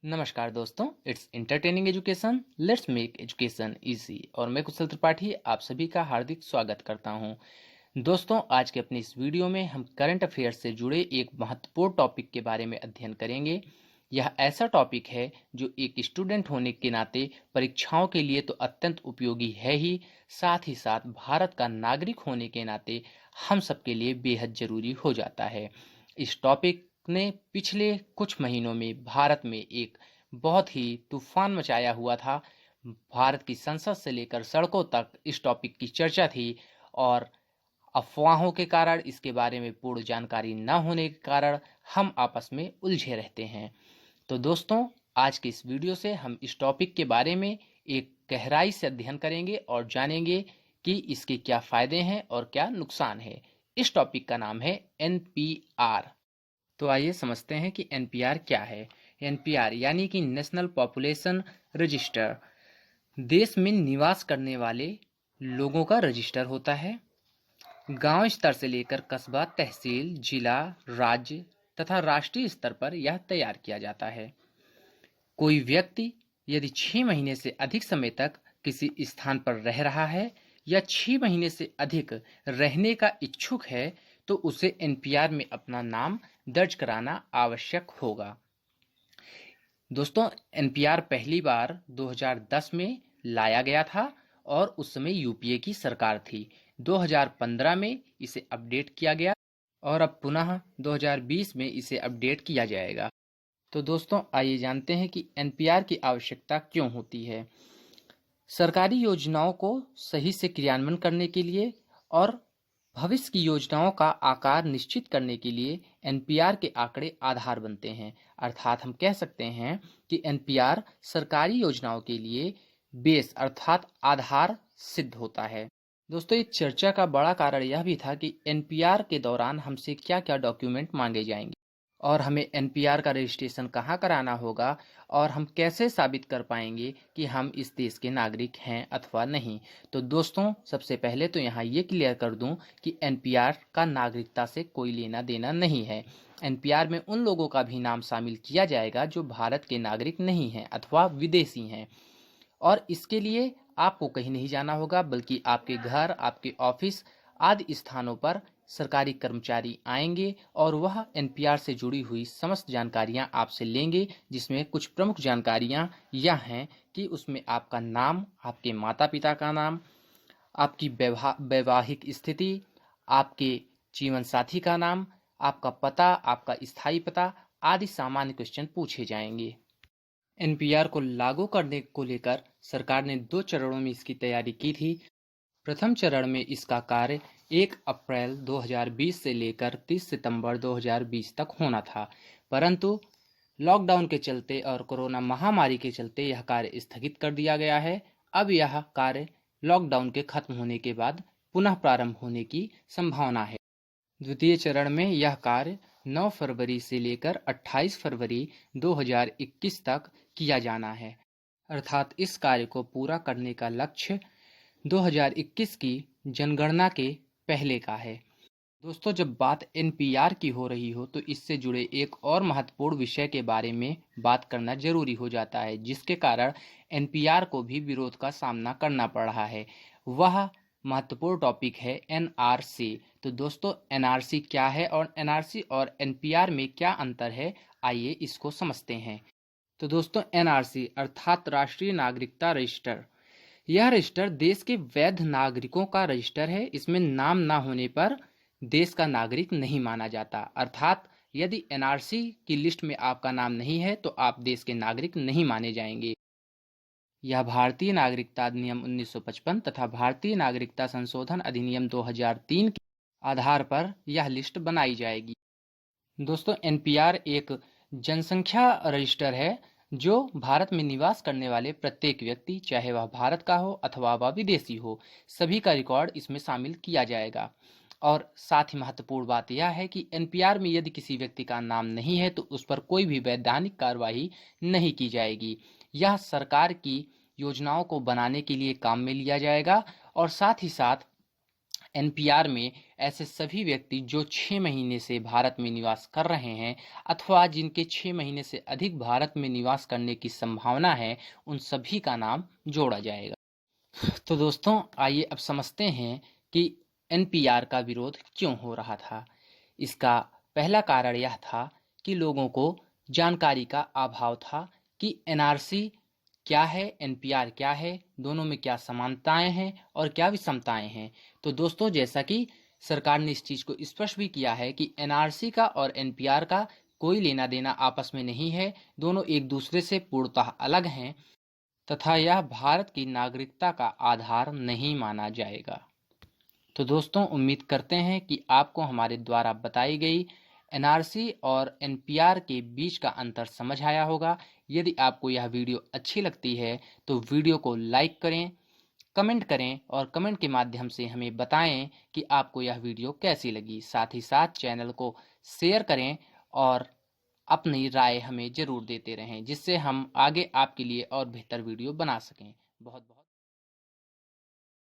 नमस्कार दोस्तों, it's entertaining education, let's make education easy. और मैं कुशल त्रिपाठी आप सभी का हार्दिक स्वागत करता हूं। दोस्तों, आज के अपनी इस वीडियो में हम करंट अफेयर से जुड़े एक महत्वपूर्ण टॉपिक के बारे में अध्ययन करेंगे। यह ऐसा टॉपिक है जो एक स्टूडेंट होने के नाते परीक्षाओं के लिए तो अत्यंत उपयोगी है ही, साथ ही साथ भारत का नागरिक होने के नाते हम सबके लिए बेहद जरूरी हो जाता है। इस टॉपिक ने पिछले कुछ महीनों में भारत में एक बहुत ही तूफान मचाया हुआ था। भारत की संसद से लेकर सड़कों तक इस टॉपिक की चर्चा थी और अफवाहों के कारण, इसके बारे में पूर्ण जानकारी न होने के कारण हम आपस में उलझे रहते हैं। तो दोस्तों, आज के इस वीडियो से हम इस टॉपिक के बारे में एक गहराई से अध्ययन करेंगे और जानेंगे कि इसके क्या फायदे हैं और क्या नुकसान है। इस टॉपिक का नाम है एनपीआर। तो आइए समझते हैं कि एनपीआर क्या है। एनपीआर यानी कि नेशनल पॉपुलेशन रजिस्टर देश में निवास करने वाले लोगों का रजिस्टर होता है। गांव स्तर से लेकर कस्बा, तहसील, जिला, राज्य तथा राष्ट्रीय स्तर पर यह तैयार किया जाता है। कोई व्यक्ति यदि 6 महीने से अधिक समय तक किसी स्थान पर रह रहा है या 6 महीने से अधिक रहने का इच्छुक है तो उसे एनपीआर में अपना नाम दर्ज कराना आवश्यक होगा। दोस्तों, एनपीआर पहली बार 2010 में लाया गया था और उस समय यूपीए की सरकार थी। 2015 में इसे अपडेट किया गया और अब पुनः 2020 में इसे अपडेट किया जाएगा। तो दोस्तों, आइए जानते हैं कि एनपीआर की आवश्यकता क्यों होती है। सरकारी योजनाओं को सही से क्रियान्वयन करने के लिए और भविष्य की योजनाओं का आकार निश्चित करने के लिए एनपीआर के आंकड़े आधार बनते हैं। अर्थात हम कह सकते हैं कि एनपीआर सरकारी योजनाओं के लिए बेस अर्थात आधार सिद्ध होता है। दोस्तों, इस चर्चा का बड़ा कारण यह भी था कि एनपीआर के दौरान हमसे क्या क्या डॉक्यूमेंट मांगे जाएंगे और हमें एनपीआर का रजिस्ट्रेशन कहाँ कराना होगा और हम कैसे साबित कर पाएंगे कि हम इस देश के नागरिक हैं अथवा नहीं। तो दोस्तों, सबसे पहले तो यहाँ ये क्लियर कर दूं कि एनपीआर का नागरिकता से कोई लेना देना नहीं है। एनपीआर में उन लोगों का भी नाम शामिल किया जाएगा जो भारत के नागरिक नहीं हैं अथवा विदेशी हैं, और इसके लिए आपको कहीं नहीं जाना होगा बल्कि आपके घर, आपके ऑफिस आदि स्थानों पर सरकारी कर्मचारी आएंगे और वह एनपीआर से जुड़ी हुई समस्त जानकारियां आपसे लेंगे, जिसमें कुछ प्रमुख जानकारियां यह हैं कि उसमें आपका नाम, आपके माता पिता का नाम, आपकी वैवाहिक स्थिति, आपके जीवन साथी का नाम, आपका पता, आपका स्थायी पता आदि सामान्य क्वेश्चन पूछे जाएंगे। एनपीआर को लागू करने को लेकर सरकार ने 2 चरणों में इसकी तैयारी की थी। प्रथम चरण में इसका कार्य 1 अप्रैल 2020 से लेकर 30 सितंबर 2020 तक होना था, परंतु लॉकडाउन के चलते और कोरोना महामारी के चलते यह कार्य स्थगित कर दिया गया है। अब यह कार्य लॉकडाउन के खत्म होने के बाद पुनः प्रारंभ होने की संभावना है। द्वितीय चरण में यह कार्य 9 फरवरी से लेकर 28 फरवरी 2021 तक किया जाना है। अर्थात इस कार्य को पूरा करने का लक्ष्य 2021 की जनगणना के पहले का है। दोस्तों, जब बात एनपीआर की हो रही हो तो इससे जुड़े एक और महत्वपूर्ण विषय के बारे में बात करना जरूरी हो जाता है, जिसके कारण एनपीआर को भी विरोध का सामना करना पड़ रहा है। वह महत्वपूर्ण टॉपिक है एनआरसी। तो दोस्तों, एनआरसी क्या है और एनआरसी और एनपीआर में क्या अंतर है, आइए इसको समझते हैं। तो दोस्तों, एनआरसी अर्थात राष्ट्रीय नागरिकता रजिस्टर, यह रजिस्टर देश के वैध नागरिकों का रजिस्टर है। इसमें नाम ना होने पर देश का नागरिक नहीं माना जाता। अर्थात यदि एनआरसी की लिस्ट में आपका नाम नहीं है तो आप देश के नागरिक नहीं माने जाएंगे। यह भारतीय नागरिकता अधिनियम 1955 तथा भारतीय नागरिकता संशोधन अधिनियम 2003 के आधार पर यह लिस्ट बनाई जाएगी। दोस्तों, एनपीआर एक जनसंख्या रजिस्टर है जो भारत में निवास करने वाले प्रत्येक व्यक्ति, चाहे वह भारत का हो अथवा वह विदेशी हो, सभी का रिकॉर्ड इसमें शामिल किया जाएगा। और साथ ही महत्वपूर्ण बात यह है कि एनपीआर में यदि किसी व्यक्ति का नाम नहीं है तो उस पर कोई भी वैधानिक कार्रवाई नहीं की जाएगी। यह सरकार की योजनाओं को बनाने के लिए काम में लिया जाएगा और साथ ही साथ एनपीआर में ऐसे सभी व्यक्ति जो 6 महीने से भारत में निवास कर रहे हैं अथवा जिनके 6 महीने से अधिक भारत में निवास करने की संभावना है, उन सभी का नाम जोड़ा जाएगा। तो दोस्तों आइए अब समझते हैं कि एनपीआर का विरोध क्यों हो रहा था। इसका पहला कारण यह था कि लोगों को जानकारी का अभाव था कि एनआरसी क्या है, एनपीआर क्या है, दोनों में क्या समानताएं हैं और क्या विषमताएं हैं। तो दोस्तों जैसा कि सरकार ने इस चीज़ को स्पष्ट भी किया है कि एनआरसी का और एनपीआर का कोई लेना देना आपस में नहीं है, दोनों एक दूसरे से पूर्णतः अलग हैं तथा यह भारत की नागरिकता का आधार नहीं माना जाएगा। तो दोस्तों उम्मीद करते हैं कि आपको हमारे द्वारा बताई गई एनआरसी और एनपीआर के बीच का अंतर समझ आया होगा। यदि आपको यह वीडियो अच्छी लगती है तो वीडियो को लाइक करें, कमेंट करें और कमेंट के माध्यम से हमें बताएं कि आपको यह वीडियो कैसी लगी। साथ ही साथ चैनल को शेयर करें और अपनी राय हमें ज़रूर देते रहें, जिससे हम आगे आपके लिए और बेहतर वीडियो बना सकें। बहुत बहुत